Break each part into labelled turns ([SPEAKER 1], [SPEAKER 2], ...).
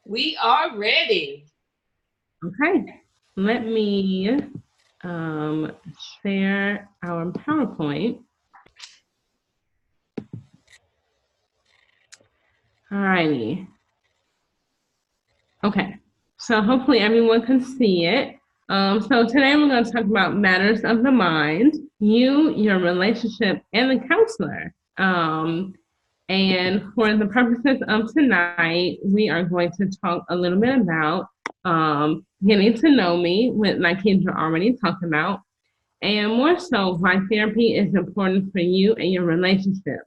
[SPEAKER 1] We are ready.
[SPEAKER 2] Okay, let me share our PowerPoint. Alrighty. Okay, so hopefully everyone can see it. So today we're going to talk about matters of the mind, you, your relationship, and the counselor. And for the purposes of tonight, we are going to talk a little bit about getting to know me, what my kids are already talking about, and more so why therapy is important for you and your relationship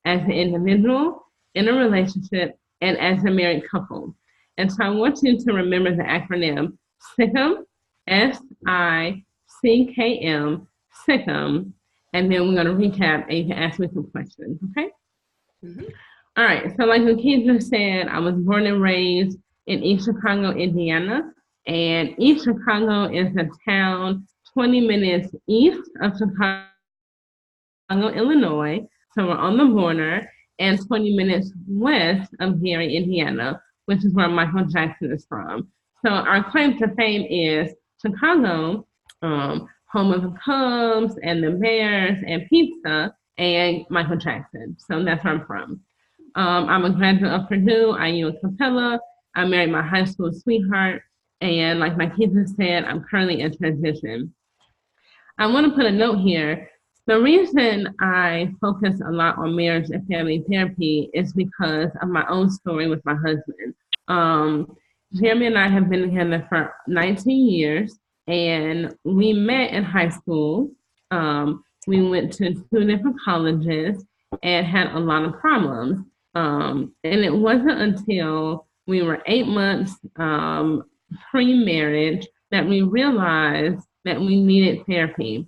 [SPEAKER 2] as an individual, in a relationship, and as a married couple. And so I want you to remember the acronym SICM, SICKM, SICM, and then we're going to recap and you can ask me some questions, okay?
[SPEAKER 1] Mm-hmm.
[SPEAKER 2] All right, so like the kids just said, I was born and raised in East Chicago, Indiana, and East Chicago is a town 20 minutes east of Chicago, Illinois. So we're on the border, and 20 minutes west of Gary, Indiana, which is where Michael Jackson is from. So our claim to fame is Chicago, home of the Cubs and the Bears and pizza and Michael Jackson. So that's where I'm from. I'm a graduate of Purdue, IU Capella. I married my high school sweetheart, and like my kids have said, I'm currently in transition. I want to put a note here. The reason I focus a lot on marriage and family therapy is because of my own story with my husband. Um, Jeremy and I have been together for 19 years, and we met in high school. We went to two different colleges and had a lot of problems. And it wasn't until we were 8 months pre-marriage that we realized that we needed therapy.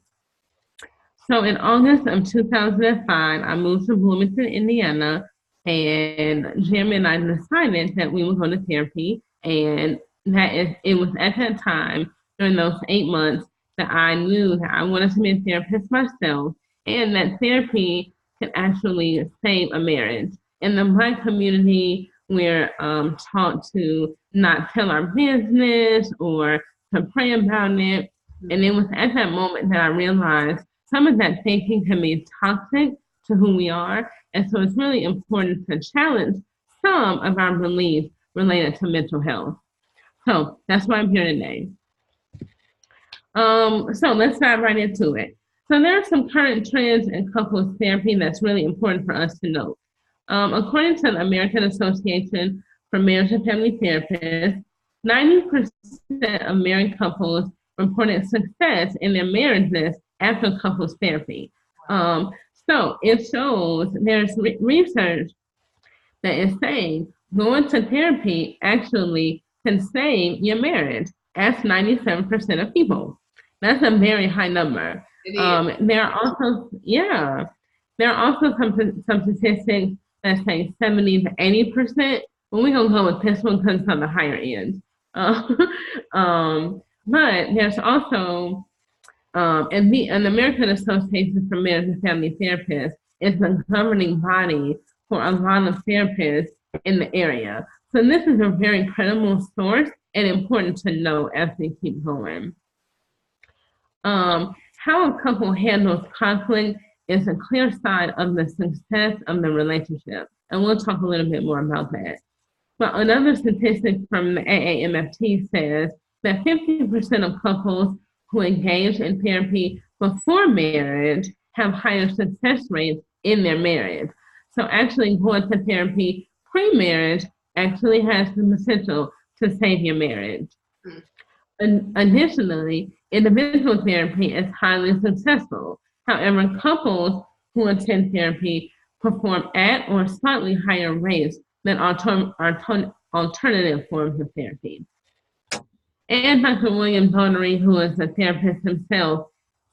[SPEAKER 2] So in August of 2005, I moved to Bloomington, Indiana, and Jim and I decided that we would go to therapy. And it was at that time, during those 8 months, that I knew that I wanted to be a therapist myself and that therapy could actually save a marriage. In the Black community, we're taught to not tell our business or to pray about it. And it was at that moment that I realized some of that thinking can be toxic to who we are. And so it's really important to challenge some of our beliefs related to mental health. So that's why I'm here today. So let's dive right into it. So there are some current trends in couples therapy that's really important for us to note. According to the American Association for Marriage and Family Therapists, 90% of married couples reported success in their marriages after couples therapy. Um, so it shows there's research that is saying going to therapy actually can save your marriage. That's 97% of people. That's a very high number.
[SPEAKER 1] It is.
[SPEAKER 2] There are also, yeah, there are also some statistics that say 70 to 80%, but we're gonna go with this one because it's on the higher end. Uh, but there's also and the an American Association for Marriage and Family Therapists is the governing body for a lot of therapists in the area. So this is a very credible source and important to know as we keep going. How a couple handles conflict is a clear sign of the success of the relationship. And we'll talk a little bit more about that. But another statistic from the AAMFT says that 50% of couples who engage in therapy before marriage have higher success rates in their marriage. So actually going to therapy pre-marriage actually has the potential to save your marriage.
[SPEAKER 1] Mm.
[SPEAKER 2] And additionally, individual therapy is highly successful. However, couples who attend therapy perform at or slightly higher rates than alternative forms of therapy. And Dr. William Donery, who is a therapist himself,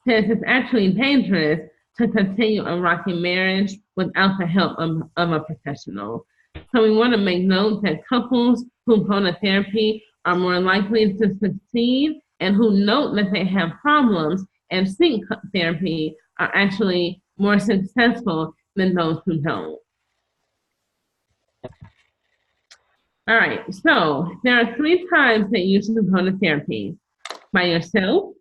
[SPEAKER 2] says it's actually dangerous to continue a rocky marriage without the help of a professional. So we want to make note that couples who go to therapy are more likely to succeed and who note that they have problems and seek therapy are actually more successful than those who don't. All right, so there are 3 times that you should go to therapy. By yourself,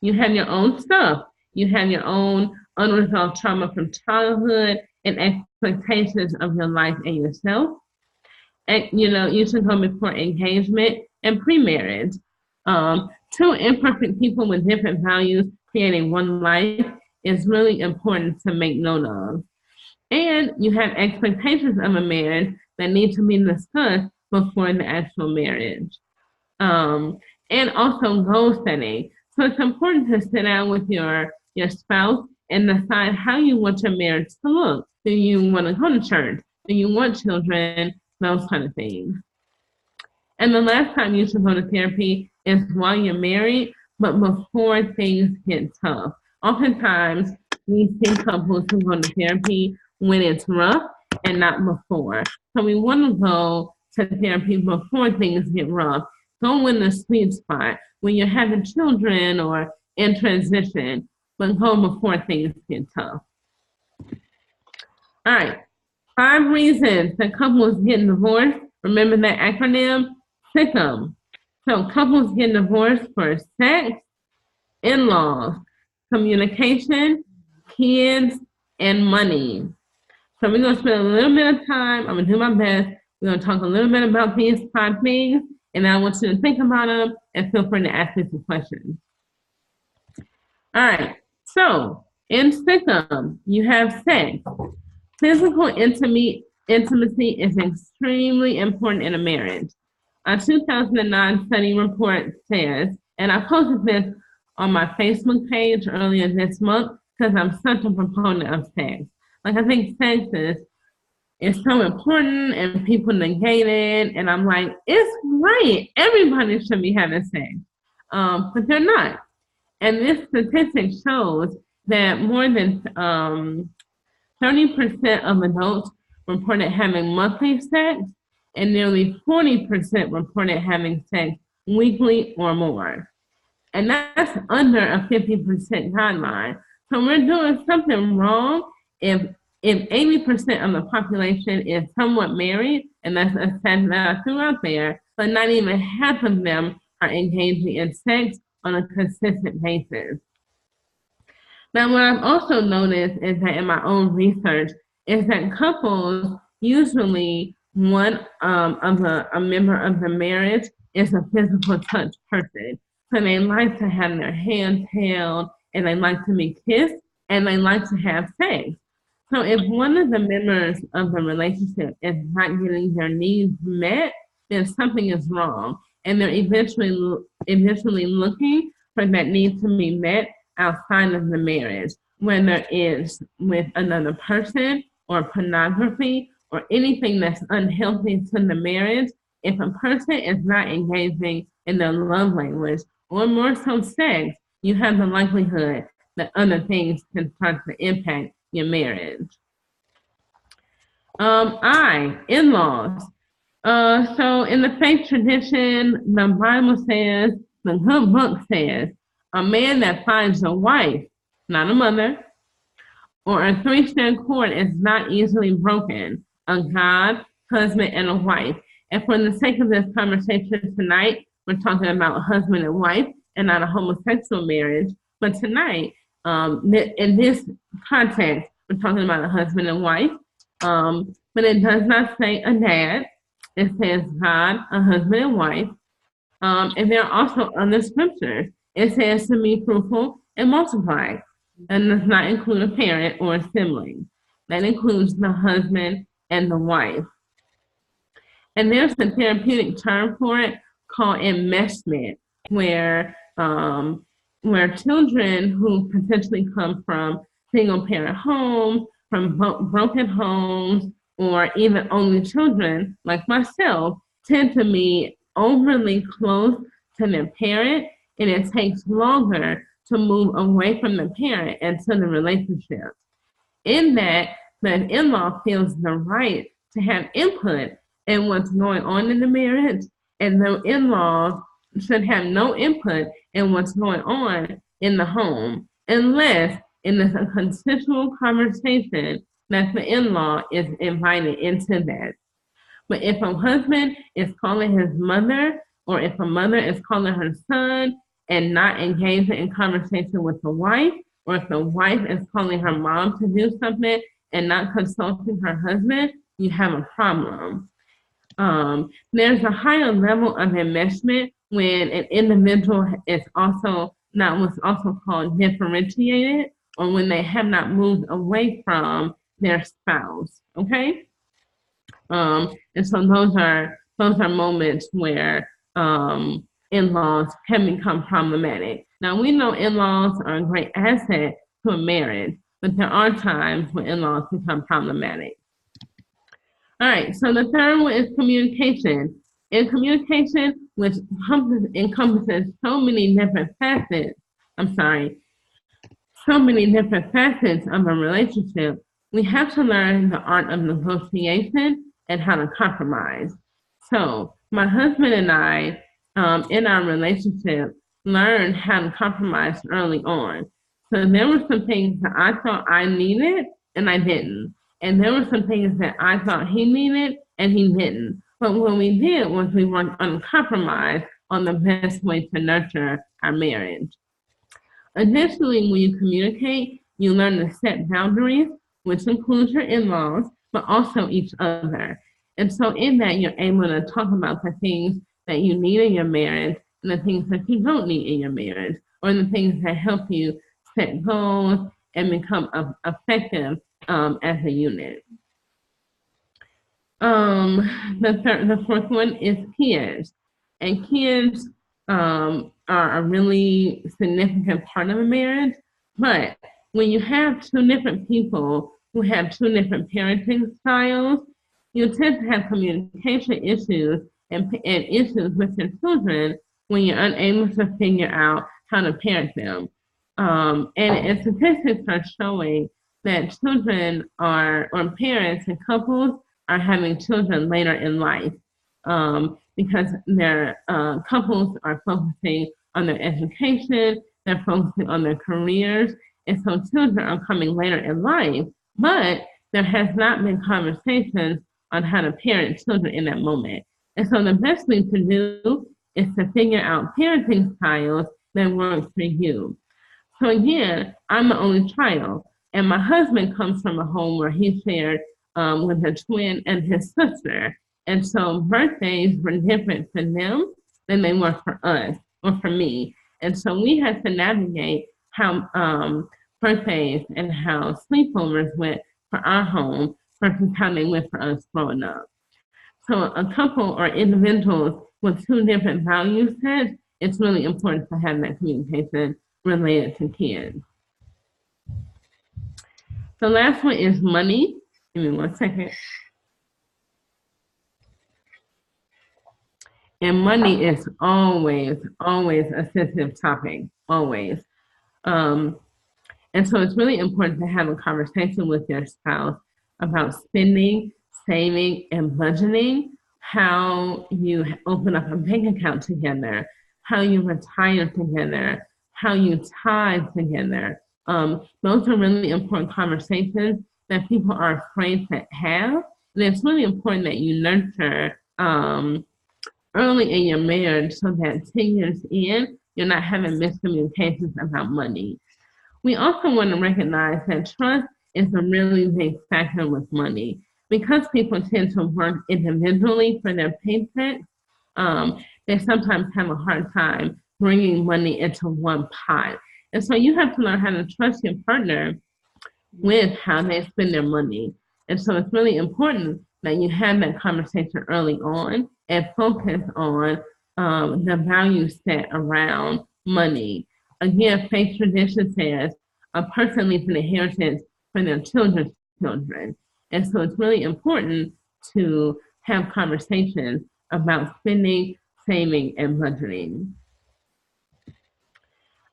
[SPEAKER 2] you have your own stuff. You have your own unresolved trauma from childhood and expectations of your life and yourself. And you should go before engagement and pre-marriage. 2 imperfect people with different values creating one life is really important to make note of. And you have expectations of a marriage that need to be discussed before the actual marriage. Um, and also goal setting. So it's important to sit down with your spouse and decide how you want your marriage to look. Do you want to go to church? Do you want children? Those kind of things. And the last time you should go to therapy is while you're married, but before things get tough. Oftentimes, we see couples who go to therapy when it's rough and not before. So we want to go to therapy before things get rough. Go in the sweet spot when you're having children or in transition, but go before things get tough. All right, 5 reasons that couples get divorced. Remember that acronym? SICM. So couples get divorced for sex, in-laws, communication, kids, and money. So we're going to spend a little bit of time. I'm going to do my best. We're going to talk a little bit about these 5 things, and I want you to think about them and feel free to ask me some questions. All right. So in SICM, you have sex. Physical intimacy is extremely important in a marriage. A 2009 study report says, and I posted this on my Facebook page earlier this month because I'm such a proponent of sex. Like, I think sex is so important and people negate it. And I'm like, it's right. Everybody should be having sex. But they're not. And this statistic shows that more than 30% of adults reported having monthly sex, and nearly 40% reported having sex weekly or more. And that's under a 50% guideline. So we're doing something wrong if 80% of the population is somewhat married, and that's a stat that I threw out there, but not even half of them are engaging in sex on a consistent basis. Now, what I've also noticed is that in my own research is that couples usually one a member of the marriage is a physical touch person. So they like to have their hands held, and they like to be kissed, and they like to have sex. So if one of the members of the relationship is not getting their needs met, then something is wrong, and they're eventually looking for that need to be met outside of the marriage, whether it's with another person or pornography or anything that's unhealthy to the marriage. If a person is not engaging in their love language or more so sex, you have the likelihood that other things can start to impact your marriage. In-laws. So in the faith tradition, the Bible says, the good book says, a man that finds a wife, not a mother, or a 3-strand cord is not easily broken. A God, husband, and a wife. And for the sake of this conversation tonight, we're talking about husband and wife and not a homosexual marriage. But tonight, in this context, we're talking about a husband and wife. But it does not say a dad. It says God, a husband and wife. And there are also other scriptures. It says to be fruitful and multiply. And does not include a parent or a sibling. That includes the husband and the wife. And there's a therapeutic term for it called enmeshment, where children who potentially come from single parent homes, from broken homes, or even only children like myself tend to be overly close to their parent, and it takes longer to move away from the parent and to the relationship. In that, the in-law feels the right to have input in what's going on in the marriage, and the in-law should have no input in what's going on in the home, unless it is a consensual conversation that the in-law is invited into that. But if a husband is calling his mother, or if a mother is calling her son and not engaging in conversation with the wife, or if the wife is calling her mom to do something and not consulting her husband, you have a problem. There's a higher level of enmeshment when an individual is also not what's also called differentiated, or when they have not moved away from their spouse. Okay, and so those are moments where in-laws can become problematic. Now we know in-laws are a great asset to a marriage, but there are times when in-laws become problematic. All right, so the third one is communication. And communication, which encompasses so many different facets, so many different facets of a relationship, we have to learn the art of negotiation and how to compromise. So my husband and I, in our relationship, learned how to compromise early on. So there were some things that I thought I needed and I didn't. And there were some things that I thought he needed and he didn't. But what we did was we worked on compromise on the best way to nurture our marriage. Additionally, when you communicate, you learn to set boundaries, which includes your in-laws, but also each other. And so in that, you're able to talk about the things that you need in your marriage and the things that you don't need in your marriage, or the things that help you set goals and become effective as a unit. The fourth one is kids. And kids are a really significant part of a marriage. But when you have two different people who have two different parenting styles, you tend to have communication issues and issues with your children when you're unable to figure out how to parent them. And statistics are showing that children or parents and couples are having children later in life because their couples are focusing on their education, they're focusing on their careers, and so children are coming later in life, but there has not been conversations on how to parent children in that moment. And so the best thing to do is to figure out parenting styles that work for you. So again, I'm the only child, and my husband comes from a home where he shared with a twin and his sister. And so birthdays were different for them than they were for us or for me. And so we had to navigate how birthdays and how sleepovers went for our home versus how they went for us growing up. So a couple or individuals with two different value sets, it's really important to have that communication related to kids. The last one is money. Give me 1 second. And money is always a sensitive topic, always. And so it's really important to have a conversation with your spouse about spending, saving, and budgeting, how you open up a bank account together, how you retire together, how you tithe together. Those are really important conversations that people are afraid to have. And it's really important that you nurture early in your marriage so that 10 years in, you're not having miscommunications about money. We also want to recognize that trust is a really big factor with money. Because people tend to work individually for their paychecks, they sometimes have a hard time bringing money into one pot. And so you have to learn how to trust your partner with how they spend their money. And so it's really important that you have that conversation early on and focus on the value set around money. Again, faith tradition says a person leaves an inheritance for their children's children. And so it's really important to have conversations about spending, saving, and budgeting.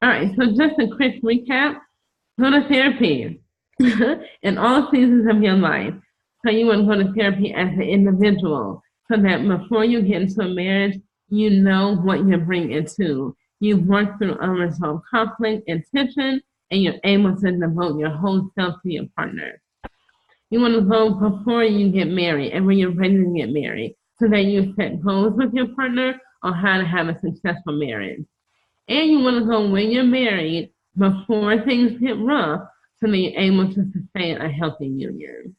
[SPEAKER 2] All right, so just a quick recap. Go to therapy in all seasons of your life. So you want to go to therapy as an individual so that before you get into a marriage, you know what you're bringing into. You've worked through unresolved conflict and tension, and you're able to devote your whole self to your partner. You want to go before you get married and when you're ready to get married so that you set goals with your partner on how to have a successful marriage. And you want to go when you're married before things get rough so that you're able to sustain a healthy union.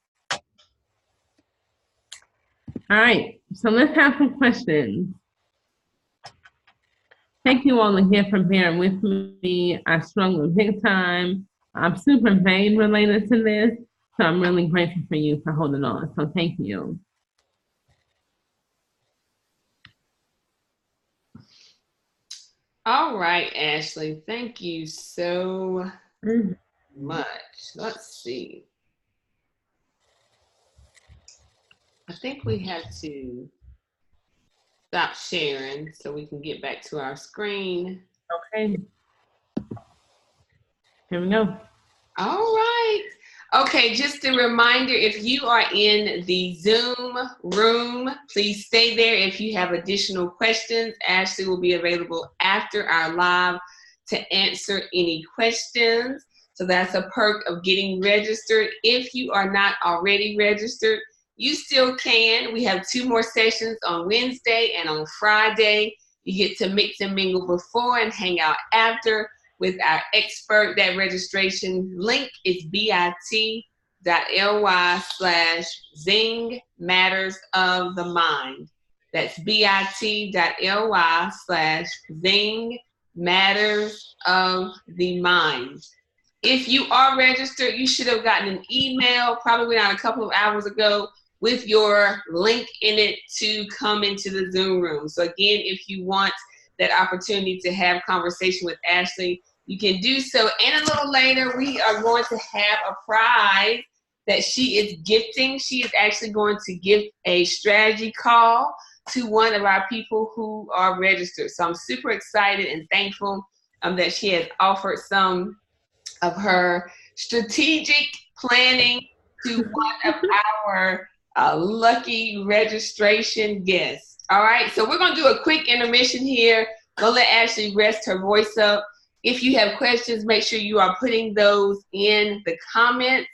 [SPEAKER 2] All right, so let's have some questions. Thank you all again for bearing with me. I struggled big time. I'm super vain related to this, so I'm really grateful for you for holding on. So thank you.
[SPEAKER 1] All right, Ashley. Thank you so much. Let's see. I think we have to stop sharing so we can get back to our screen.
[SPEAKER 2] Okay. Here we go.
[SPEAKER 1] All right. Okay, just a reminder, if you are in the Zoom room, please stay there. If you have additional questions, Ashley will be available after our live to answer any questions. So that's a perk of getting registered. If you are not already registered, you still can. We have 2 more sessions on Wednesday and on Friday. You get to mix and mingle before and hang out after with our expert. That registration link is bit.ly/Zing Matters of the Mind. That's bit.ly/Zing Matters of the Mind. If you are registered, you should have gotten an email probably around a couple of hours ago with your link in it to come into the Zoom room. So again, if you want that opportunity to have conversation with Ashley, you can do so. And a little later, we are going to have a prize that she is gifting. She is actually going to give a strategy call to one of our people who are registered. So I'm super excited and thankful that she has offered some of her strategic planning to one of our lucky registration guests. All right, so we're going to do a quick intermission here. Gonna let Ashley rest her voice up. If you have questions, make sure you are putting those in the comments,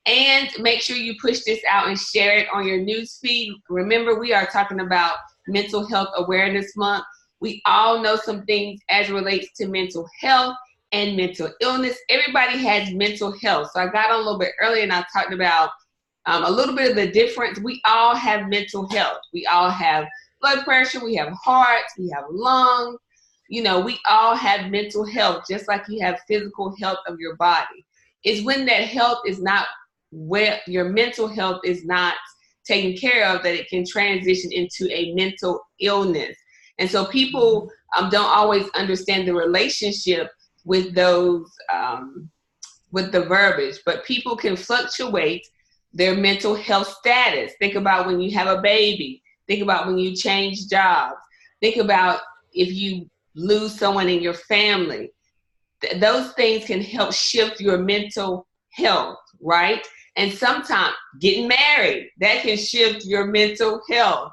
[SPEAKER 1] and make sure you push this out and share it on your news feed. Remember, we are talking about Mental Health Awareness Month. We all know some things as it relates to mental health and mental illness. Everybody has mental health. So I got on a little bit earlier and I talked about a little bit of the difference. We all have mental health. We all have blood pressure. We have hearts. We have lungs. You know, we all have mental health, just like you have physical health of your body. It's when that health is not, where your mental health is not taken care of, that it can transition into a mental illness. And so people don't always understand the relationship with those, with the verbiage, but people can fluctuate their mental health status. Think about when you have a baby. Think about when you change jobs. Think about if you lose someone in your family. Those things can help shift your mental health, right? And sometimes getting married, that can shift your mental health.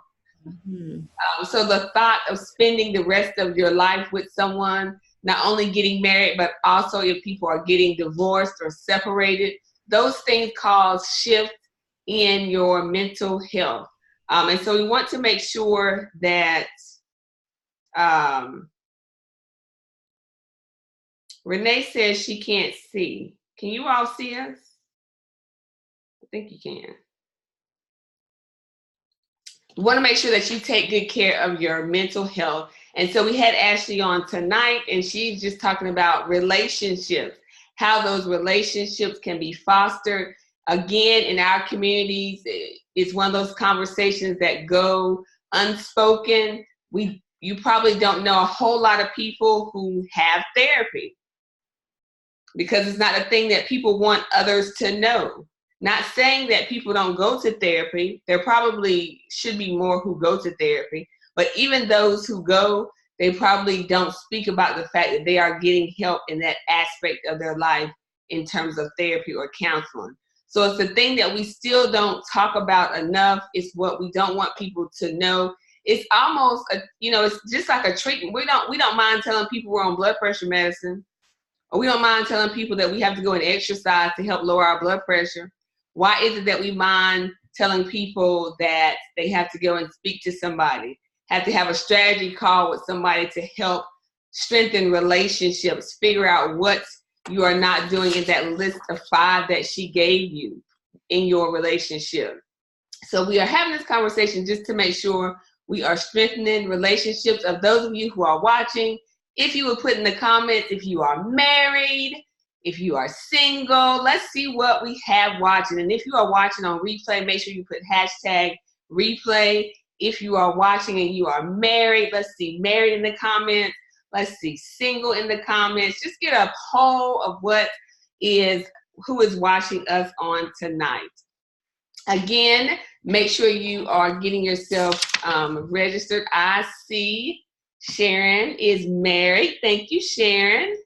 [SPEAKER 1] So the thought of spending the rest of your life with someone, not only getting married, but also if people are getting divorced or separated, those things cause shift in your mental health. And so we want to make sure that Renee says she can't see. Can you all see us? I think you can. You want to make sure that you take good care of your mental health. And so we had Ashley on tonight, and she's just talking about relationships, how those relationships can be fostered. Again, in our communities, it's one of those conversations that go unspoken. You probably don't know a whole lot of people who have therapy, because it's not a thing that people want others to know. Not saying that people don't go to therapy. There probably should be more who go to therapy, but even those who go, they probably don't speak about the fact that they are getting help in that aspect of their life in terms of therapy or counseling. So it's the thing that we still don't talk about enough. It's what we don't want people to know. It's almost, it's just like a treatment. We don't mind telling people we're on blood pressure medicine, or we don't mind telling people that we have to go and exercise to help lower our blood pressure. Why is it that we mind telling people that they have to go and speak to somebody, have to have a strategy call with somebody to help strengthen relationships, figure out what you are not doing in that list of 5 that she gave you in your relationship? So we are having this conversation just to make sure we are strengthening relationships. Of those of you who are watching, if you would put in the comments if you are married, if you are single, let's see what we have watching. And if you are watching on replay, make sure you put hashtag replay. If you are watching and you are married, let's see married in the comments. Let's see single in the comments. Just get a poll of who is watching us on tonight. Again, make sure you are getting yourself registered. I see Sharon is married. Thank you, Sharon.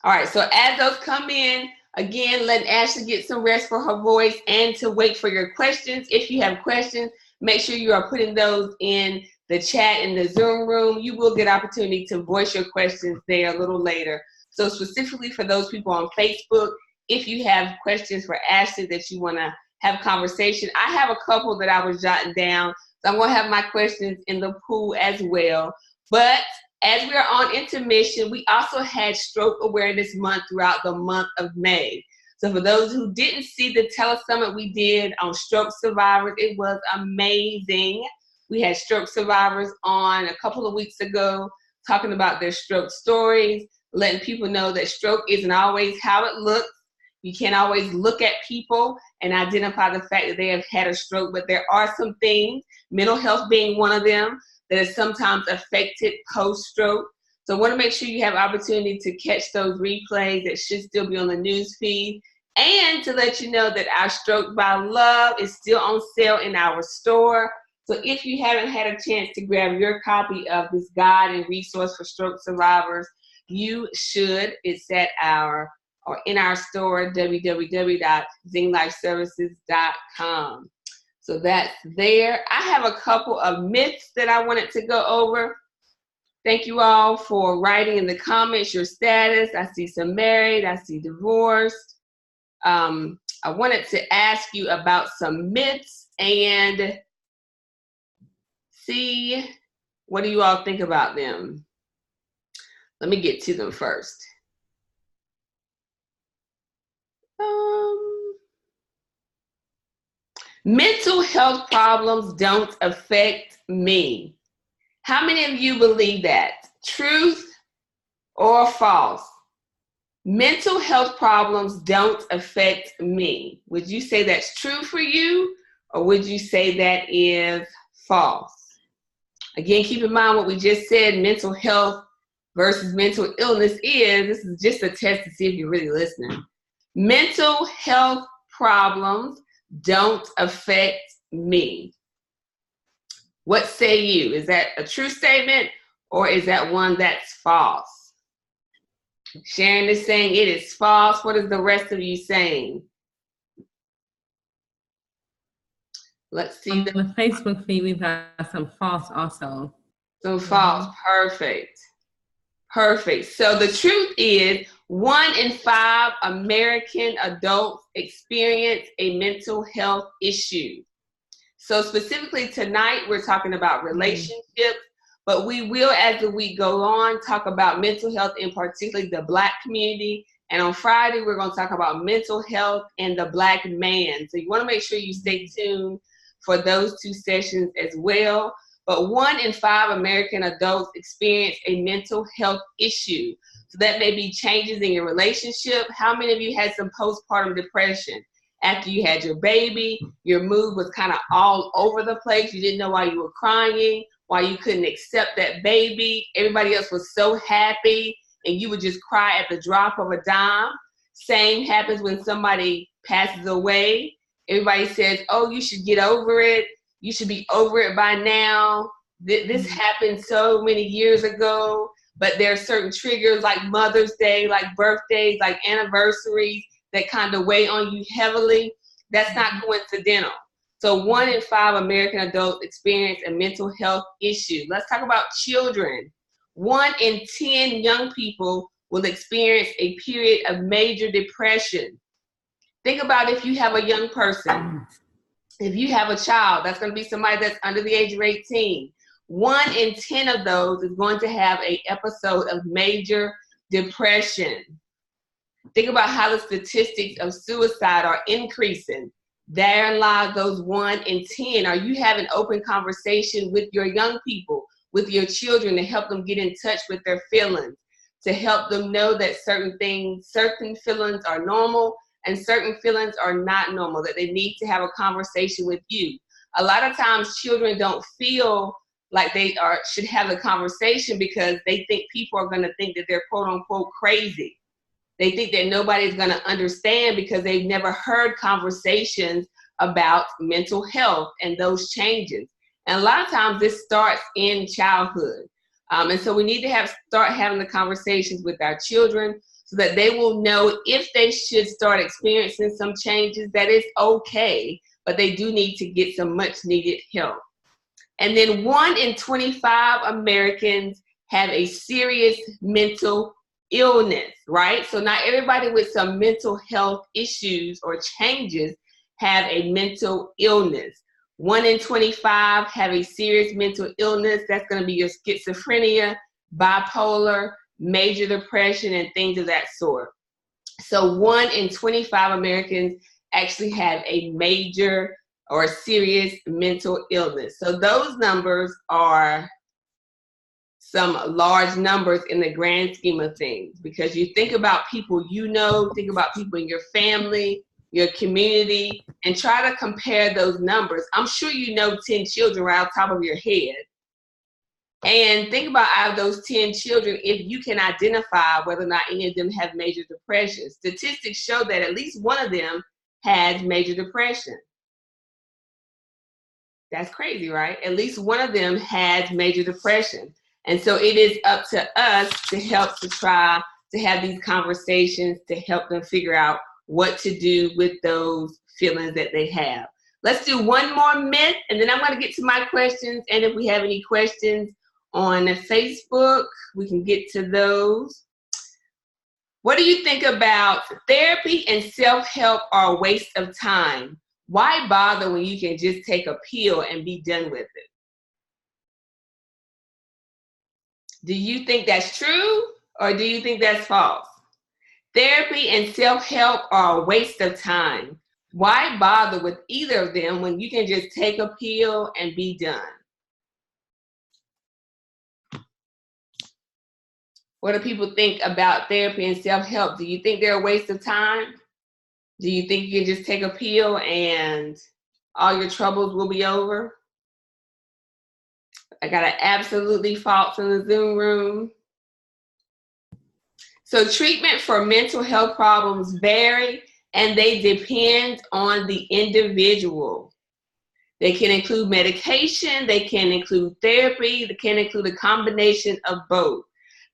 [SPEAKER 1] All right, so as those come in, again, let Ashley get some rest for her voice and to wait for your questions. If you have questions, make sure you are putting those in the chat in the Zoom room. You will get opportunity to voice your questions there a little later. So specifically for those people on Facebook, if you have questions for Ashley that you want to have conversation, I have a couple that I was jotting down. So I'm going to have my questions in the pool as well. But as we are on intermission, we also had Stroke Awareness Month throughout the month of May. So for those who didn't see the telesummit we did on stroke survivors, it was amazing. We had stroke survivors on a couple of weeks ago talking about their stroke stories, letting people know that stroke isn't always how it looks. You can't always look at people and identify the fact that they have had a stroke, but there are some things, mental health being one of them, that is sometimes affected post-stroke. So I want to make sure you have opportunity to catch those replays that should still be on the news feed, and to let you know that our Stroke by Love is still on sale in our store. So if you haven't had a chance to grab your copy of this guide and resource for stroke survivors, you should. It's at in our store, www.zinglifeservices.com. So that's there. I have a couple of myths that I wanted to go over. Thank you all for writing in the comments your status. I see some married, I see divorced. I wanted to ask you about some myths and see what do you all think about them. Let me get to them first. Mental health problems don't affect me. How many of you believe that? Truth or false? Mental health problems don't affect me. Would you say that's true for you, or would you say that is false? Again, keep in mind what we just said, mental health versus mental illness this is just a test to see if you're really listening. Mental health problems don't affect me. What say you? Is that a true statement, or is that one that's false? Sharon is saying it is false. What is the rest of you saying? Let's see.
[SPEAKER 2] On the Facebook feed, we've got some false also.
[SPEAKER 1] Some false. Perfect. Perfect. So the truth is 1 in 5 American adults experience a mental health issue. So specifically tonight, we're talking about relationships, but we will, as the week go on, talk about mental health in particularly the Black community. And on Friday, we're going to talk about mental health and the Black man. So you want to make sure you stay tuned for those 2 sessions as well. But 1 in 5 American adults experience a mental health issue. So that may be changes in your relationship. How many of you had some postpartum depression? After you had your baby, your mood was kind of all over the place. You didn't know why you were crying, why you couldn't accept that baby. Everybody else was so happy, and you would just cry at the drop of a dime. Same happens when somebody passes away. Everybody says, oh, you should get over it. You should be over it by now. This happened so many years ago, but there are certain triggers like Mother's Day, like birthdays, like anniversaries that kind of weigh on you heavily. That's not coincidental. So 1 in 5 American adults experience a mental health issue. Let's talk about children. 1 in 10 young people will experience a period of major depression. Think about if you have a young person, if you have a child, that's going to be somebody that's under the age of 18. 1 in 10 of those is going to have an episode of major depression. Think about how the statistics of suicide are increasing. Therein lies those 1 in 10. Are you having open conversation with your young people, with your children, to help them get in touch with their feelings, to help them know that certain feelings are normal and certain feelings are not normal, that they need to have a conversation with you? A lot of times children don't feel like they should have the conversation because they think people are going to think that they're quote unquote crazy. They think that nobody's going to understand because they've never heard conversations about mental health and those changes. And a lot of times this starts in childhood. And so we need to start having the conversations with our children so that they will know if they should start experiencing some changes, that it's okay, but they do need to get some much needed help. And then 1 in 25 Americans have a serious mental illness, right? So not everybody with some mental health issues or changes have a mental illness. 1 in 25 have a serious mental illness. That's going to be your schizophrenia, bipolar, major depression, and things of that sort. So 1 in 25 Americans actually have a major or serious mental illness. So those numbers are some large numbers in the grand scheme of things, because you think about people think about people in your family, your community, and try to compare those numbers. I'm sure you know 10 children right off the top of your head. And think about out of those 10 children, if you can identify whether or not any of them have major depression. Statistics show that at least one of them has major depression. That's crazy, right? At least one of them has major depression. And so it is up to us to help to try to have these conversations to help them figure out what to do with those feelings that they have. Let's do one more myth, and then I'm going to get to my questions. And if we have any questions on Facebook, we can get to those. What do you think about therapy and self-help are a waste of time? Why bother when you can just take a pill and be done with it? Do you think that's true, or do you think that's false? Therapy and self-help are a waste of time. Why bother with either of them when you can just take a pill and be done? What do people think about therapy and self-help? Do you think they're a waste of time? Do you think you can just take a pill and all your troubles will be over? I got an absolutely false in the Zoom room. So treatment for mental health problems vary and they depend on the individual. They can include medication, they can include therapy, they can include a combination of both.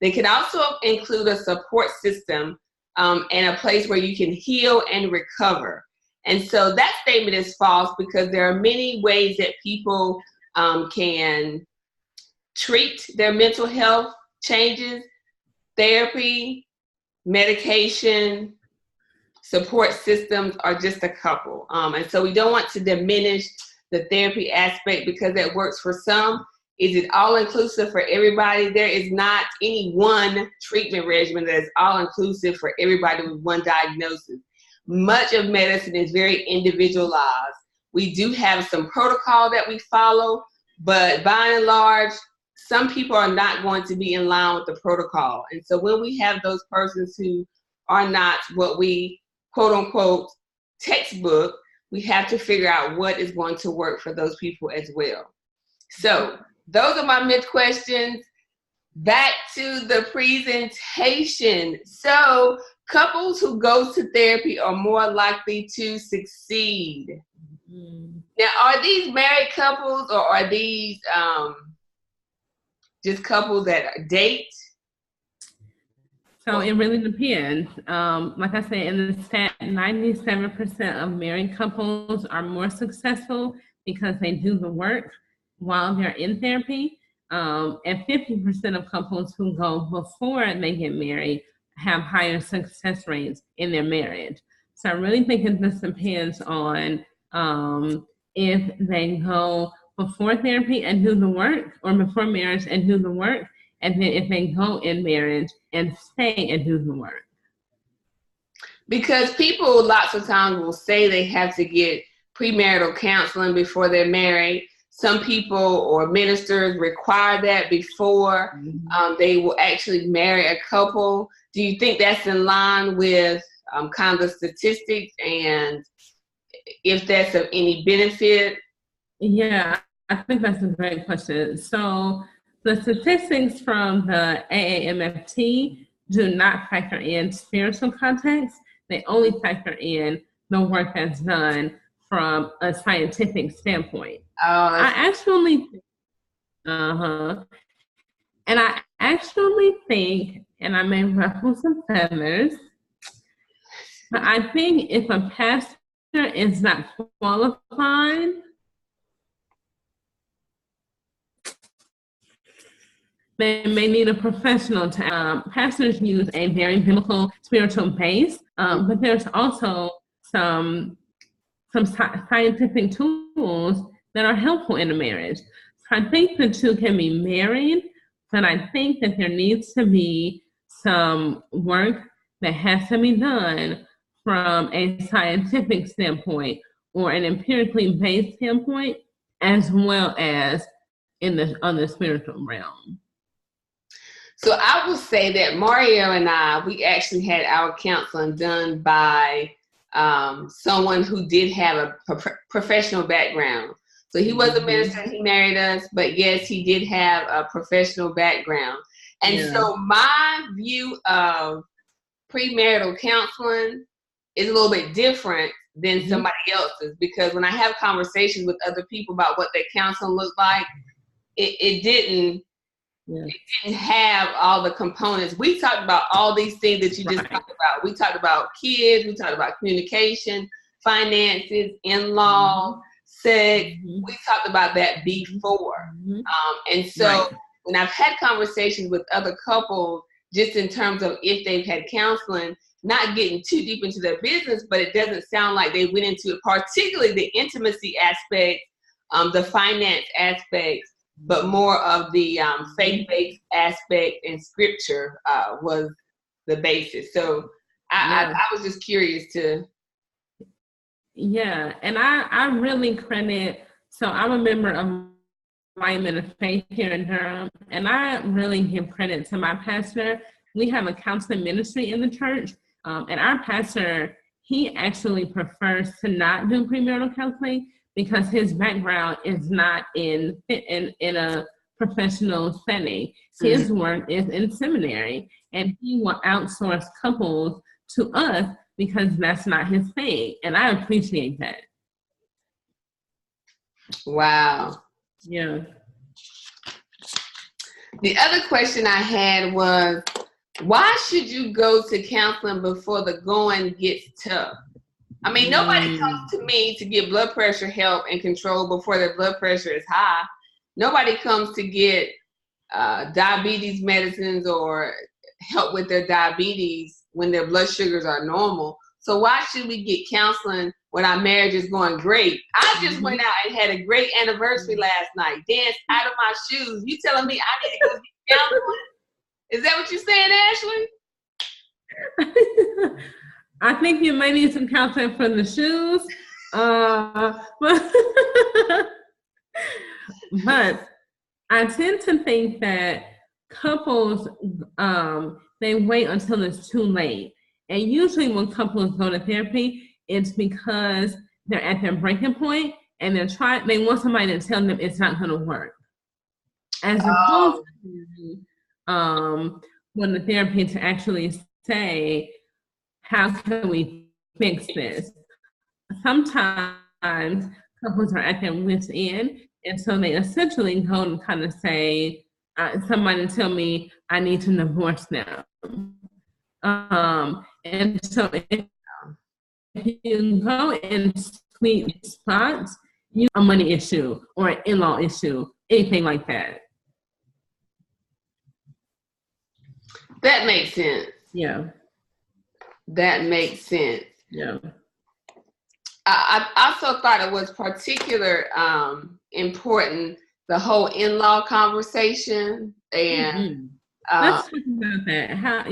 [SPEAKER 1] They can also include a support system and a place where you can heal and recover. And so that statement is false because there are many ways that people can treat their mental health changes. Therapy, medication, support systems are just a couple. And so we don't want to diminish the therapy aspect because that works for some. Is it all inclusive for everybody? There is not any one treatment regimen that is all inclusive for everybody with one diagnosis. Much of medicine is very individualized. We do have some protocol that we follow, but by and large, some people are not going to be in line with the protocol. And so when we have those persons who are not what we quote unquote textbook, we have to figure out what is going to work for those people as well. So those are my myth questions. Back to the presentation. So couples who go to therapy are more likely to succeed. Mm-hmm. Now, are these married couples or are these just couples that date?
[SPEAKER 2] So it really depends. Like I said, in the stat, 97% of married couples are more successful because they do the work while they're in therapy. And 50% of couples who go before they get married have higher success rates in their marriage. So I really think it just depends on if they go before therapy and do the work, or before marriage and do the work, and then if they go in marriage and stay and do the work.
[SPEAKER 1] Because people lots of times will say they have to get premarital counseling before they're married. Some people or ministers require that before they will actually marry a couple. Do you think that's in line with kind of the statistics, and if that's of any benefit?
[SPEAKER 2] Yeah, I think that's a great question. So the statistics from the AAMFT do not factor in spiritual context. They only factor in the work that's done from a scientific standpoint. I actually think, and I may ruffle some feathers, but I think if a pastor is not qualified, they may need a professional to. Pastors use a very biblical, spiritual base, but there's also some scientific tools that are helpful in a marriage. So I think the two can be married, but I think that there needs to be some work that has to be done from a scientific standpoint or an empirically based standpoint, as well as on the spiritual realm.
[SPEAKER 1] So I will say that Mario and I, we actually had our counseling done by someone who did have a professional background. So he was a minister, he married us, but yes, he did have a professional background. And so my view of premarital counseling is a little bit different than somebody else's, because when I have conversations with other people about what their counseling looked like, it didn't have all the components. We talked about all these things that you just talked about. We talked about kids, we talked about communication, finances, in-law, sex. We talked about that before. And so when I've had conversations with other couples, just in terms of if they've had counseling, not getting too deep into their business, but it doesn't sound like they went into it, particularly the intimacy aspect, the finance aspects, but more of the faith-based aspect and scripture was the basis. So I was just curious to.
[SPEAKER 2] Yeah, and I really credit, so I'm a member of Alignment of Faith here in Durham, and I really give credit to my pastor. We have a counseling ministry in the church, and our pastor, he actually prefers to not do premarital counseling because his background is not in a professional setting. His work is in seminary, and he will outsource couples to us because that's not his thing, and I appreciate that.
[SPEAKER 1] Wow.
[SPEAKER 2] Yeah.
[SPEAKER 1] The other question I had was, why should you go to counseling before the going gets tough? I mean, nobody comes to me to get blood pressure help and control before their blood pressure is high. Nobody comes to get diabetes medicines or help with their diabetes when their blood sugars are normal. So why should we get counseling when our marriage is going great? I just went out and had a great anniversary last night, danced out of my shoes. You telling me I need to go get counseling? Is that what you're saying, Ashley?
[SPEAKER 2] I think you may need some counseling for the shoes. But I tend to think that couples, they wait until it's too late. And usually when couples go to therapy, it's because they're at their breaking point and they want somebody to tell them it's not going to work. As opposed to when the therapy to actually say, how can we fix this? Sometimes couples are at their wit's end, and so they essentially go and kind of say, somebody tell me I need to divorce them. And so if you go in sweet spots, you have a money issue or an in-law issue, anything like that.
[SPEAKER 1] That makes sense.
[SPEAKER 2] Yeah.
[SPEAKER 1] That makes sense.
[SPEAKER 2] Yeah.
[SPEAKER 1] I also thought it was particular important, the whole in-law conversation, and
[SPEAKER 2] Mm-hmm. Let's talk about that. How,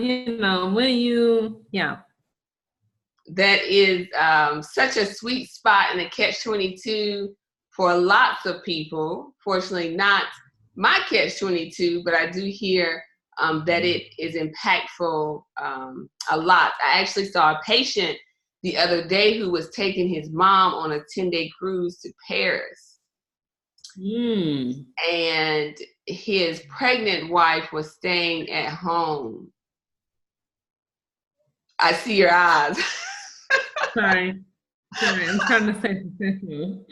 [SPEAKER 2] yeah.
[SPEAKER 1] that is such a sweet spot in the catch-22 for lots of people. Fortunately, not my catch-22, but I do hear that it is impactful a lot. I actually saw a patient the other day who was taking his mom on a 10-day cruise to Paris. And his pregnant wife was staying at home. I see your eyes.
[SPEAKER 2] Sorry, I'm trying to say professional.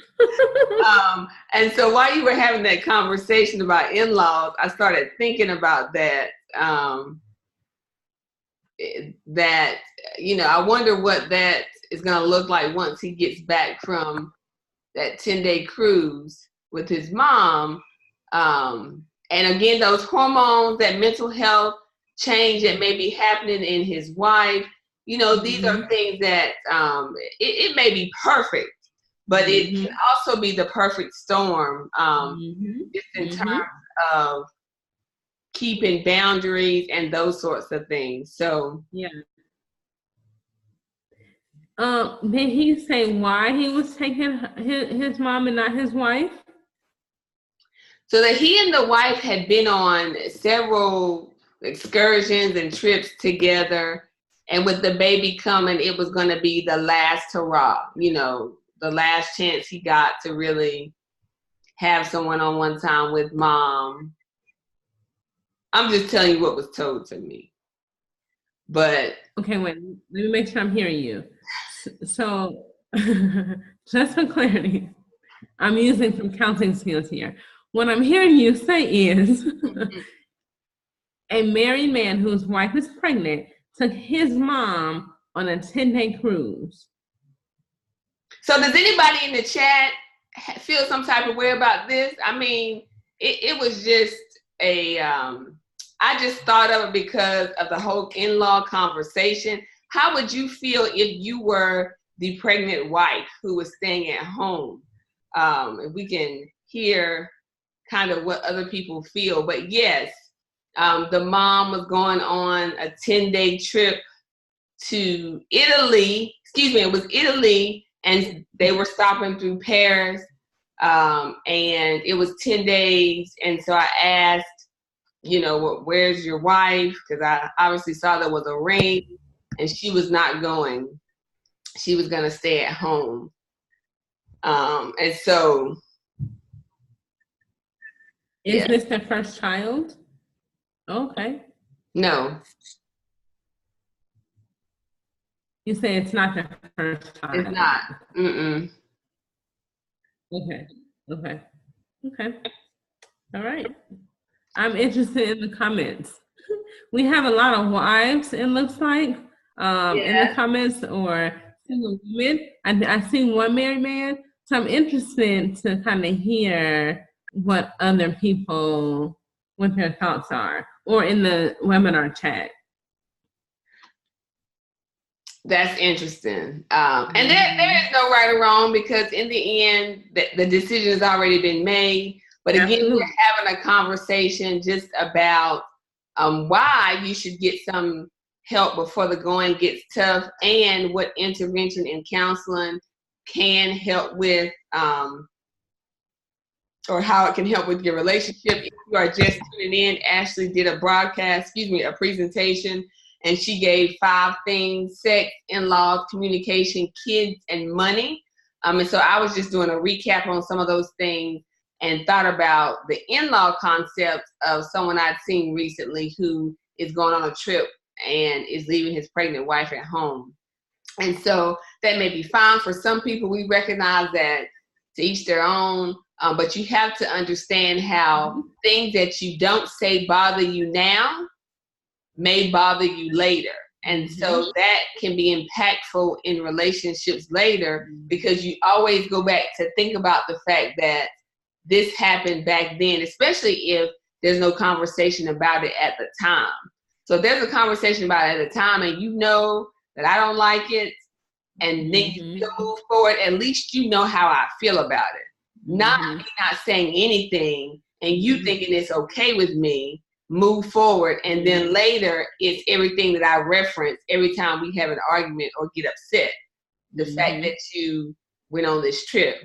[SPEAKER 1] And so while you were having that conversation about in-laws, I started thinking about that. That, I wonder what that is going to look like once he gets back from that 10-day cruise with his mom. And again, those hormones, that mental health change that may be happening in his wife, these are things that it may be perfect, but it can also be the perfect storm, just in terms of keeping boundaries and those sorts of things. So
[SPEAKER 2] yeah. Did he say why he was taking his mom and not his wife?
[SPEAKER 1] So that he and the wife had been on several excursions and trips together, and with the baby coming, it was going to be the last hurrah, the last chance he got to really have someone on one time with mom. I'm just telling you what was told to me. But
[SPEAKER 2] okay, wait, let me make sure I'm hearing you. So just for clarity, I'm using some counting skills here. What I'm hearing you say is a married man whose wife is pregnant took his mom on a 10-day cruise.
[SPEAKER 1] So does anybody in the chat feel some type of way about this? I mean, it was just I just thought of it because of the whole in-law conversation. How would you feel if you were the pregnant wife who was staying at home? If we can hear kind of what other people feel. But yes, the mom was going on a 10-day trip to Italy. Excuse me, it was Italy, and they were stopping through Paris. And it was 10 days. And so I asked, where's your wife? Because I obviously saw there was a ring, and she was not going. She was going to stay at home. And so.
[SPEAKER 2] Is this their first child? Okay.
[SPEAKER 1] No.
[SPEAKER 2] You say it's not their first child.
[SPEAKER 1] It's not. Mm-mm.
[SPEAKER 2] Okay. All right. I'm interested in the comments. We have a lot of wives, it looks like, in the comments, or single women. I see one married man, so I'm interested to kind of hear what other people, what their thoughts are, or in the webinar chat.
[SPEAKER 1] That's interesting. And there is no right or wrong, because in the end, the decision has already been made. But again, we're having a conversation just about why you should get some help before the going gets tough, and what intervention and counseling can help with, or how it can help with your relationship. If you are just tuning in, Ashley did a presentation, and she gave 5 things: sex, in-laws, communication, kids, and money. And so I was just doing a recap on some of those things, and thought about the in-law concept of someone I'd seen recently who is going on a trip and is leaving his pregnant wife at home. And so that may be fine for some people. We recognize that, to each their own. But you have to understand how things that you don't say bother you now may bother you later. And so that can be impactful in relationships later, because you always go back to think about the fact that this happened back then, especially if there's no conversation about it at the time. So if there's a conversation about it at a time and you know that I don't like it, and then you still move forward, at least you know how I feel about it. Not me not saying anything and you thinking it's okay with me, move forward, and then later it's everything that I reference every time we have an argument or get upset. The fact that you went on this trip.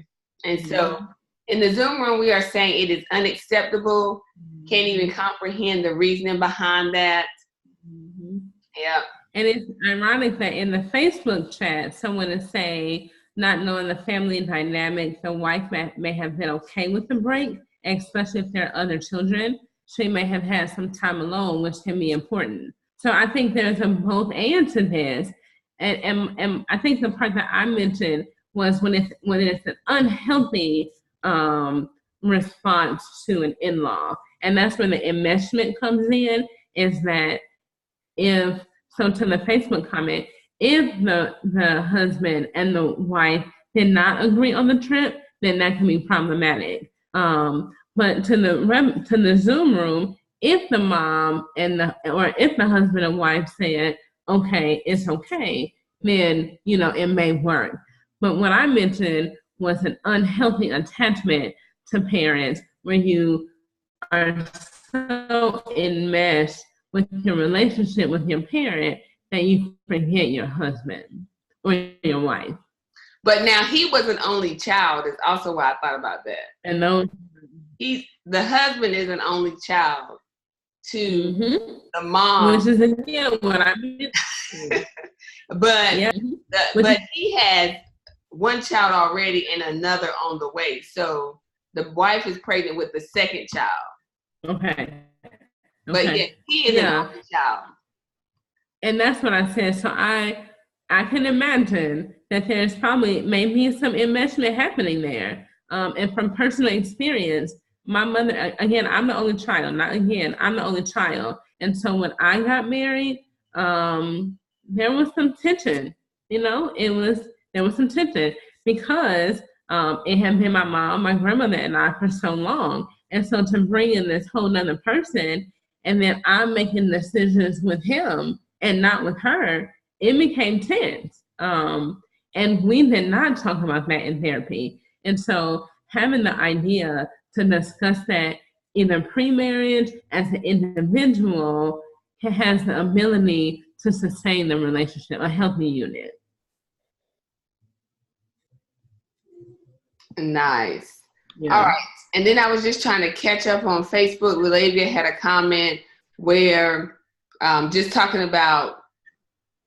[SPEAKER 1] And so in the Zoom room, we are saying it is unacceptable. Can't even comprehend the reasoning behind that. Yeah.
[SPEAKER 2] And it's ironic that in the Facebook chat, someone is saying, not knowing the family dynamic, the wife may have been okay with the break, especially if there are other children. She may have had some time alone, which can be important. So I think there's a both and to this. And I think the part that I mentioned was when it's an unhealthy response to an in-law. And that's when the enmeshment comes in, is that so to the Facebook comment, if the husband and the wife did not agree on the trip, then that can be problematic. But to the Zoom room, if the mom or if the husband and wife said, okay, it's okay, then it may work. But what I mentioned was an unhealthy attachment to parents, where you are so enmeshed with your relationship with your parent that you forget your husband or your wife.
[SPEAKER 1] But now he was an only child is also why I thought about that.
[SPEAKER 2] And
[SPEAKER 1] the husband is an only child to the mom.
[SPEAKER 2] Which is again what I mean.
[SPEAKER 1] But he has one child already and another on the way. So the wife is pregnant with the second child.
[SPEAKER 2] Okay.
[SPEAKER 1] But yeah, he is an only child.
[SPEAKER 2] And that's what I said. So I can imagine that there's probably maybe some enmeshment happening there. And from personal experience, my mother, again, I'm the only child. I'm the only child. And so when I got married, there was some tension. There was some tension because it had been my mom, my grandmother, and I for so long. And so to bring in this whole nother person, and then I'm making decisions with him and not with her, it became tense. And we did not talk about that in therapy. And so having the idea to discuss that either pre-marriage as an individual has the ability to sustain the relationship, a healthy unit.
[SPEAKER 1] Nice. Yeah. All right. And then I was just trying to catch up on Facebook. Relavia had a comment where just talking about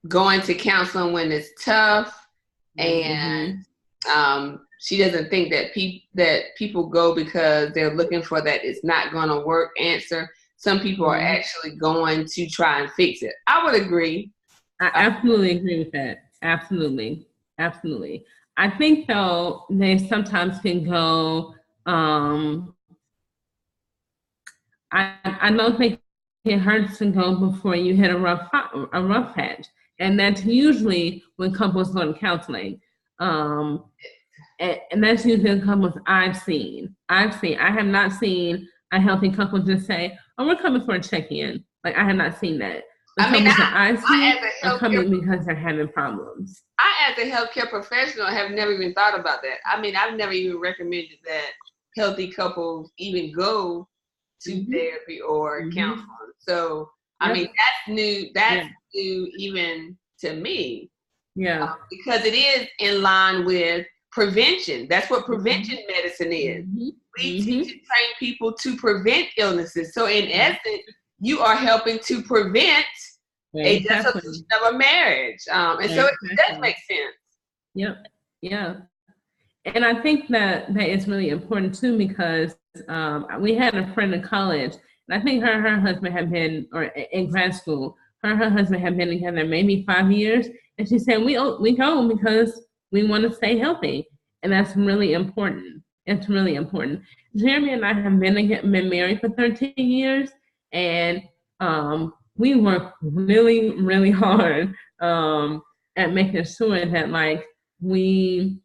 [SPEAKER 1] going to counseling when it's tough, and she doesn't think that people go because they're looking for that it's not going to work answer. Some people are actually going to try and fix it. I would agree.
[SPEAKER 2] I absolutely agree with that. Absolutely. I think though they sometimes can go. I don't think it hurts to go before you hit a rough patch, and that's usually when couples go to counseling. And that's usually the couples I've seen. I have not seen a healthy couple just say, "Oh, we're coming for a check-in." Like, I have not seen that. The couples that I've seen are coming because they're having problems.
[SPEAKER 1] I, as a healthcare professional, have never even thought about that. I mean, I've never even recommended that healthy couples even go to therapy or counseling. So, I mean, that's new. That's new even to me.
[SPEAKER 2] Yeah.
[SPEAKER 1] Because it is in line with prevention. That's what prevention medicine is. We teach and train people to prevent illnesses. So, in essence, you are helping to prevent a dissolution of a marriage. And so it does make sense.
[SPEAKER 2] Yep. Yeah. And I think that is really important too, because we had a friend in college, and I think her husband had been, or in grad school, her husband had been together maybe 5 years, and she said, we go because we want to stay healthy, and that's really important. It's really important. Jeremy and I have been married for 13 years, and we work really, really hard at making sure that we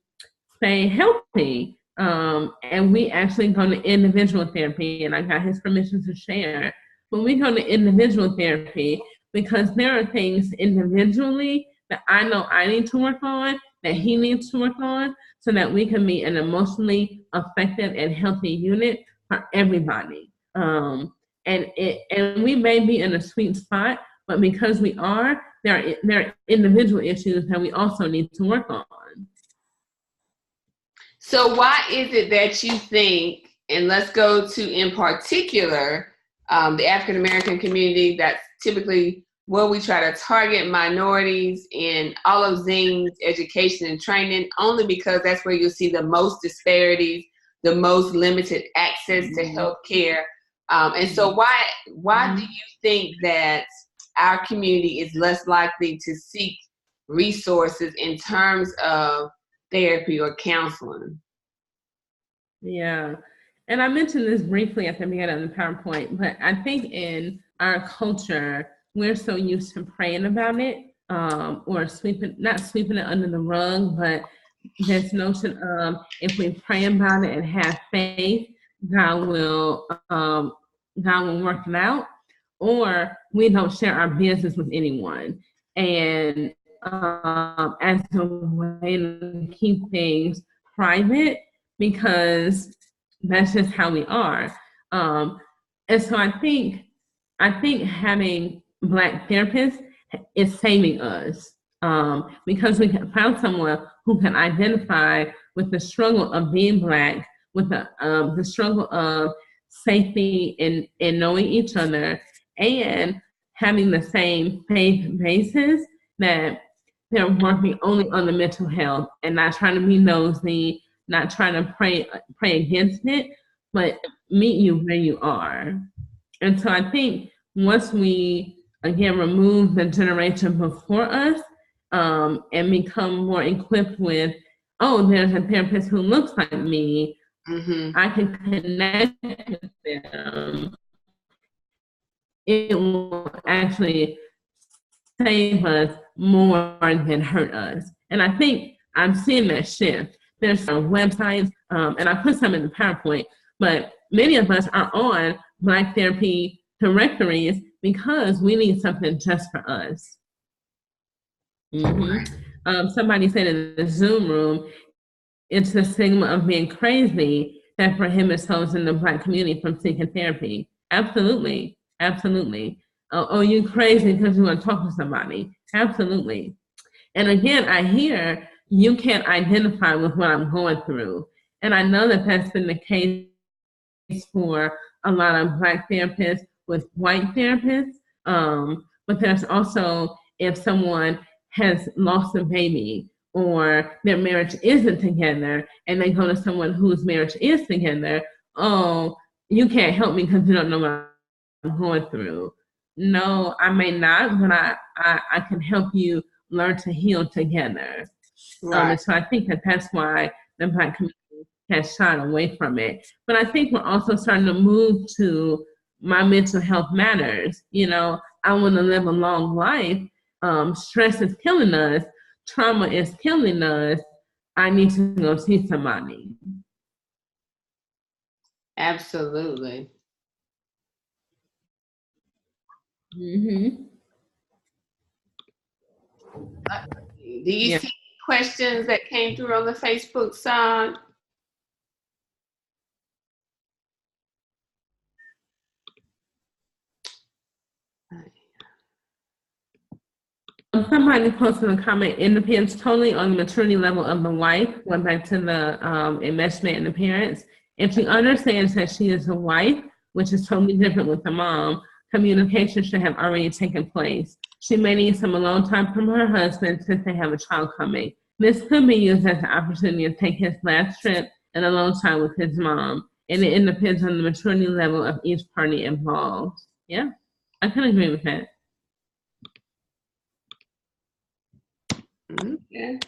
[SPEAKER 2] stay healthy. And we actually go to individual therapy, and I got his permission to share. When we go to individual therapy, because there are things individually that I know I need to work on, that he needs to work on, so that we can be an emotionally effective and healthy unit for everybody. And we may be in a sweet spot, but because we are, there are individual issues that we also need to work on.
[SPEAKER 1] So why is it that you think, and let's go to in particular, the African American community, that's typically where we try to target minorities in all of Zing's education and training, only because that's where you'll see the most disparities, the most limited access to health care. And so why do you think that our community is less likely to seek resources in terms of therapy or counseling?
[SPEAKER 2] Yeah. And I mentioned this briefly at the beginning of the PowerPoint, but I think in our culture, we're so used to praying about it, or not sweeping it under the rug, but this notion of if we pray about it and have faith, God will work it out, or we don't share our business with anyone. And as a way to keep things private, because that's just how we are. And so I think having Black therapists is saving us, because we found someone who can identify with the struggle of being Black, with the struggle of safety in knowing each other, and having the same faith basis, that they're working only on the mental health and not trying to be nosy, not trying to pray against it, but meet you where you are. And so I think once we, again, remove the generation before us, and become more equipped with, oh, there's a therapist who looks like me, I can connect with them, it will actually save us more than hurt us. And I think I'm seeing that shift. There's some websites, and I put some in the PowerPoint, but many of us are on Black therapy directories because we need something just for us. Somebody said in the Zoom room, it's the stigma of being crazy that prohibits those in the Black community from seeking therapy. Absolutely, absolutely. Oh, you crazy because you want to talk to somebody. Absolutely. And again, I hear you can't identify with what I'm going through. And I know that that's been the case for a lot of Black therapists with white therapists. But there's also, if someone has lost a baby or their marriage isn't together and they go to someone whose marriage is together, oh, you can't help me because you don't know what I'm going through. No, I may not, but I can help you learn to heal together. Right. So I think that's why the Black community has shied away from it. But I think we're also starting to move to my mental health matters. You know, I want to live a long life. Stress is killing us. Trauma is killing us. I need to go see somebody.
[SPEAKER 1] Absolutely.
[SPEAKER 2] Mm-hmm.
[SPEAKER 1] Do you see questions that came through on the Facebook side?
[SPEAKER 2] Somebody posted a comment, it depends totally on the maturity level of the wife, going back to the enmeshment and the parents. If she understands that she is a wife, which is totally different with the mom, communication should have already taken place. She may need some alone time from her husband since they have a child coming. This could be used as an opportunity to take his last trip and alone time with his mom. And it depends on the maturity level of each party involved. Yeah, I can agree with that.
[SPEAKER 1] Okay.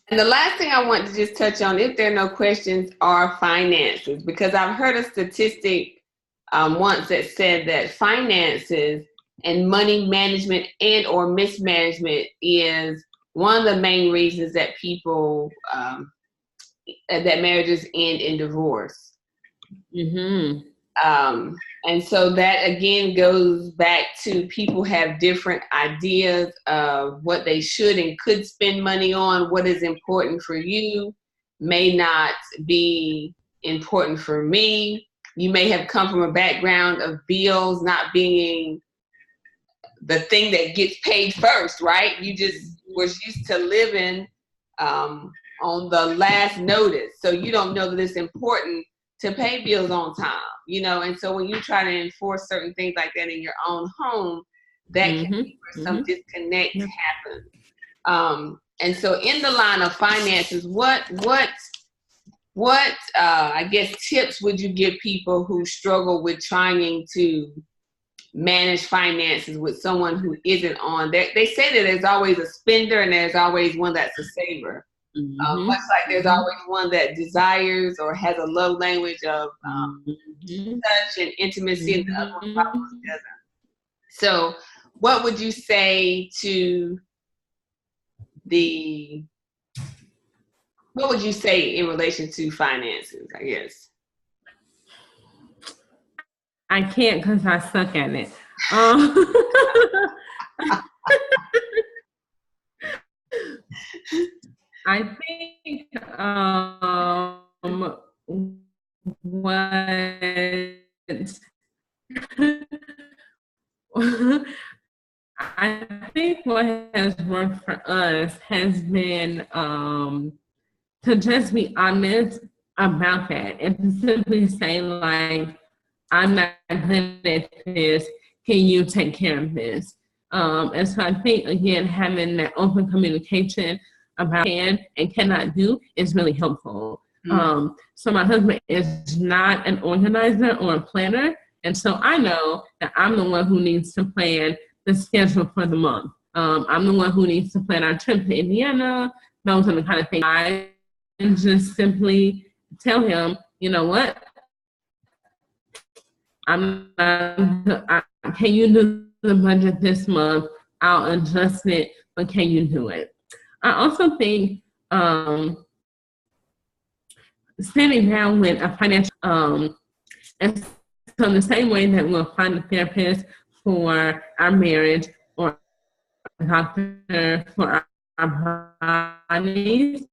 [SPEAKER 1] And the last thing I want to just touch on, if there are no questions, are finances, because I've heard a statistic once that said that finances and money management and or mismanagement is one of the main reasons that people, that marriages end in divorce.
[SPEAKER 2] Mm-hmm.
[SPEAKER 1] And so that again goes back to people have different ideas of what they should and could spend money on. What is important for you may not be important for me. You may have come from a background of bills not being the thing that gets paid first, right? You just was used to living on the last notice. So you don't know that it's important to pay bills on time, and so when you try to enforce certain things like that in your own home, that can be where some disconnect happens. And so in the line of finances, what I guess tips would you give people who struggle with trying to manage finances with someone who isn't on? They say that there's always a spender and there's always one that's a saver. Much like there's always one that desires or has a love language of touch and intimacy, and the other one probably doesn't. So what would you say what would you say in relation to finances, I guess?
[SPEAKER 2] I can't because I suck at it. I think what has worked for us has been to just be honest about that and to simply say, like, I'm not good at this. Can you take care of this? And so I think, again, having that open communication about can and cannot do is really helpful. So my husband is not an organizer or a planner. And so I know that I'm the one who needs to plan the schedule for the month. I'm the one who needs to plan our trip to Indiana. Those are the kind of things I just simply tell him, you know what? Can you do the budget this month? I'll adjust it, but can you do it? I also think sitting down with a financial, and so the same way that we'll find a therapist for our marriage or a doctor for our bodies,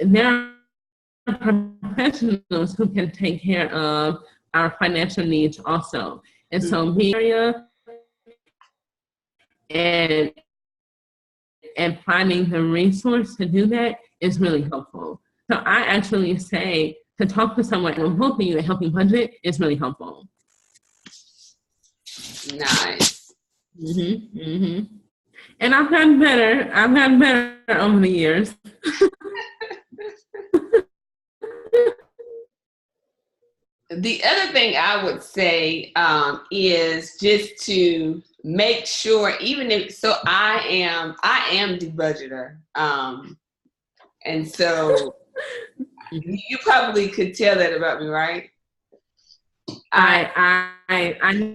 [SPEAKER 2] there are professionals who can take care of our financial needs also. And so being area and finding the resource to do that is really helpful. So I actually say to talk to someone who will help you to help you budget is really helpful.
[SPEAKER 1] Nice.
[SPEAKER 2] And I've gotten better. Over the years.
[SPEAKER 1] The other thing I would say is just to make sure, even if, so I am the budgeter. And so you probably could tell that about me, right?
[SPEAKER 2] I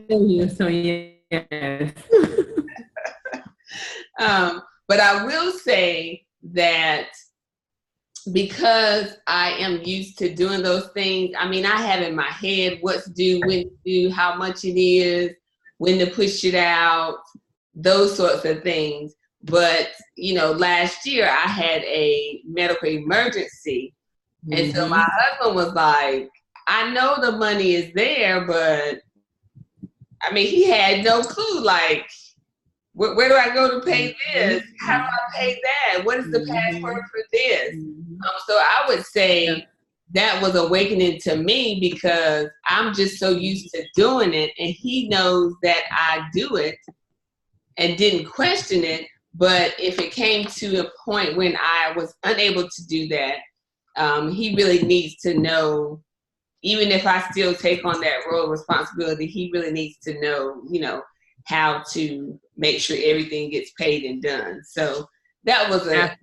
[SPEAKER 2] know you, so yes.
[SPEAKER 1] But I will say that because I am used to doing those things, I mean, I have in my head what's due, when to do, how much it is, when to push it out, those sorts of things. But, last year I had a medical emergency. And so my husband was like, I know the money is there, but I mean, he had no clue, like, where do I go to pay this? How do I pay that? What is the password for this? So I would say that was awakening to me because I'm just so used to doing it, and he knows that I do it and didn't question it. But if it came to a point when I was unable to do that, he really needs to know, even if I still take on that role of responsibility, he really needs to know, how to make sure everything gets paid and done. So that was a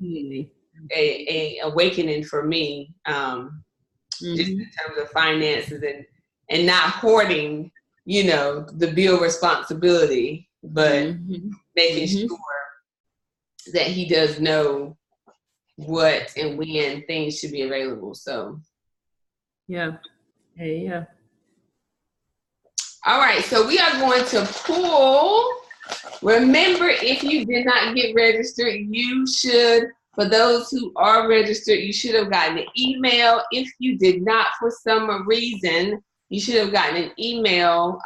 [SPEAKER 1] awakening for me, just in terms of finances and not hoarding, the bill responsibility, but making sure that he does know what and when things should be available. So
[SPEAKER 2] yeah. Yeah.
[SPEAKER 1] All right, so we are going to pull. Remember, if you did not get registered, you should. For those who are registered, you should have gotten an email. If you did not, for some reason, you should have gotten an email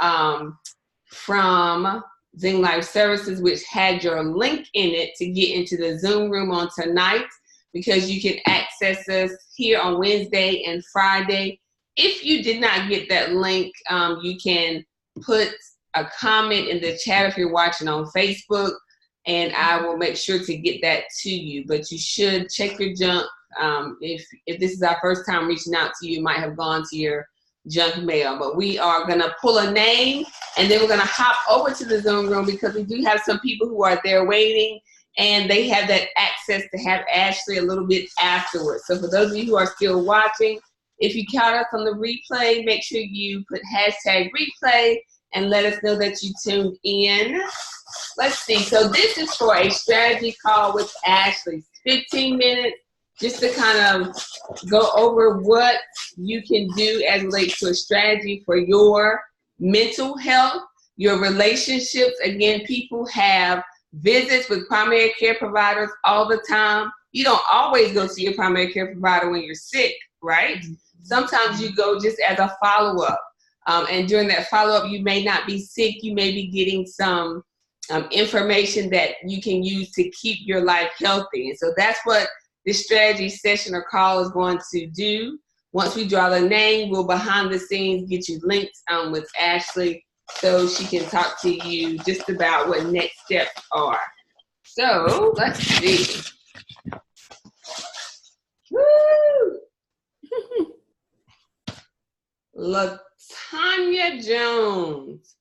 [SPEAKER 1] from Zing Life Services, which had your link in it to get into the Zoom room on tonight, because you can access us here on Wednesday and Friday. If you did not get that link, you can put a comment in the chat if you're watching on Facebook, and I will make sure to get that to you. But you should check your junk. If this is our first time reaching out to you, it might have gone to your junk mail. But we are going to pull a name, and then we're going to hop over to the Zoom room, because we do have some people who are there waiting, and they have that access to have Ashley a little bit afterwards. So for those of you who are still watching, if you caught us on the replay, make sure you put hashtag replay and let us know that you tuned in. Let's see. So this is for a strategy call with Ashley. 15 minutes just to kind of go over what you can do as it relates to a strategy for your mental health, your relationships. Again, people have visits with primary care providers all the time. You don't always go to your primary care provider when you're sick, right? Sometimes you go just as a follow-up. And during that follow-up, you may not be sick. You may be getting some information that you can use to keep your life healthy. And so that's what this strategy session or call is going to do. Once we draw the name, we'll behind the scenes get you linked with Ashley so she can talk to you just about what next steps are. So let's see. Woo! LaTanya Jones.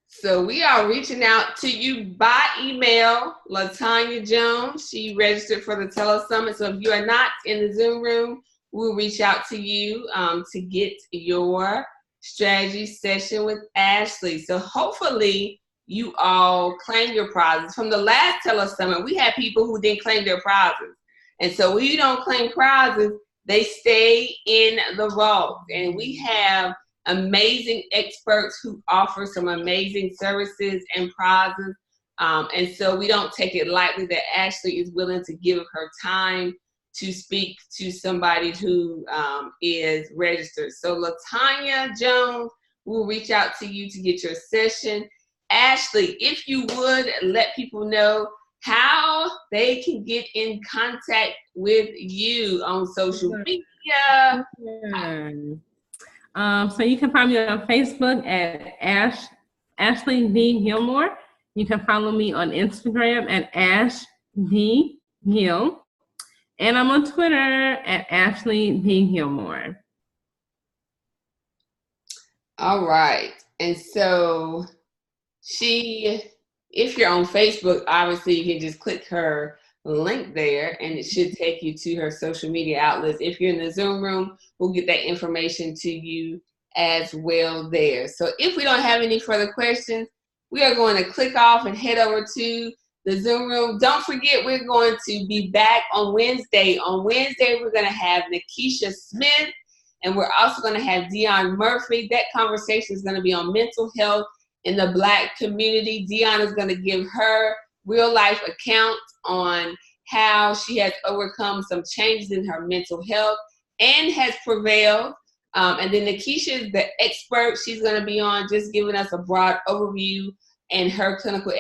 [SPEAKER 1] So we are reaching out to you by email. LaTanya Jones, she registered for the Telesummit. So if you are not in the Zoom room, we'll reach out to you to get your strategy session with Ashley. So hopefully you all claim your prizes. From the last Telesummit, we had people who didn't claim their prizes. And so when you don't claim prizes, they stay in the vault. And we have amazing experts who offer some amazing services and prizes. And so we don't take it lightly that Ashley is willing to give her time to speak to somebody who is registered. So LaTanya Jones will reach out to you to get your session. Ashley, if you would let people know how they can get in contact with you on social media.
[SPEAKER 2] So you can find me on Facebook at Ashley D. Gilmore. You can follow me on Instagram at Ash D. Gil. And I'm on Twitter at Ashley D. Gilmore.
[SPEAKER 1] All right. And so if you're on Facebook, obviously you can just click her link there and it should take you to her social media outlets. If you're in the Zoom room, we'll get that information to you as well there. So if we don't have any further questions, we are going to click off and head over to the Zoom room. Don't forget, we're going to be back on Wednesday. On Wednesday, we're going to have Nikisha Smith, and we're also going to have Dion Murphy. That conversation is going to be on mental health in the Black community. Dion is going to give her real life account on how she has overcome some changes in her mental health and has prevailed. And then Nikisha is the expert. She's going to be on just giving us a broad overview and her clinical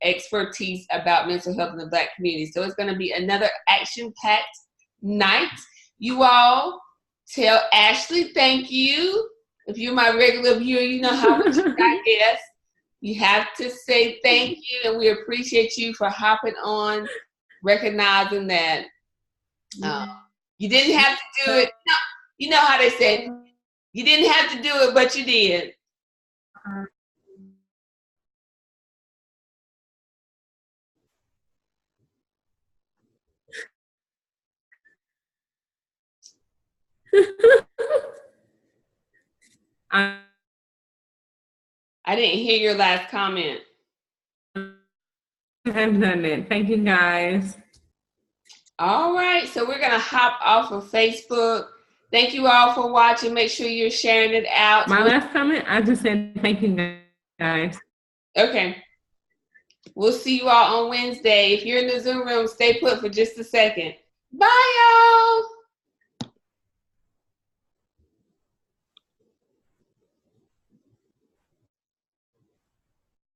[SPEAKER 1] expertise about mental health in the Black community. So it's going to be another action-packed night. You all tell Ashley thank you. If you're my regular viewer, you know how much I guess. You have to say thank you, and we appreciate you for hopping on, recognizing that you didn't have to do it. No, you know how they say, you didn't have to do it, but you did. I didn't hear your last comment.
[SPEAKER 2] I've done it. Thank you, guys.
[SPEAKER 1] All right, so we're going to hop off of Facebook Thank you all for watching. Make sure you're sharing it out.
[SPEAKER 2] My last comment, I just said thank you, guys.
[SPEAKER 1] Okay. We'll see you all on Wednesday. If you're in the Zoom room, stay put for just a second. Bye, y'all.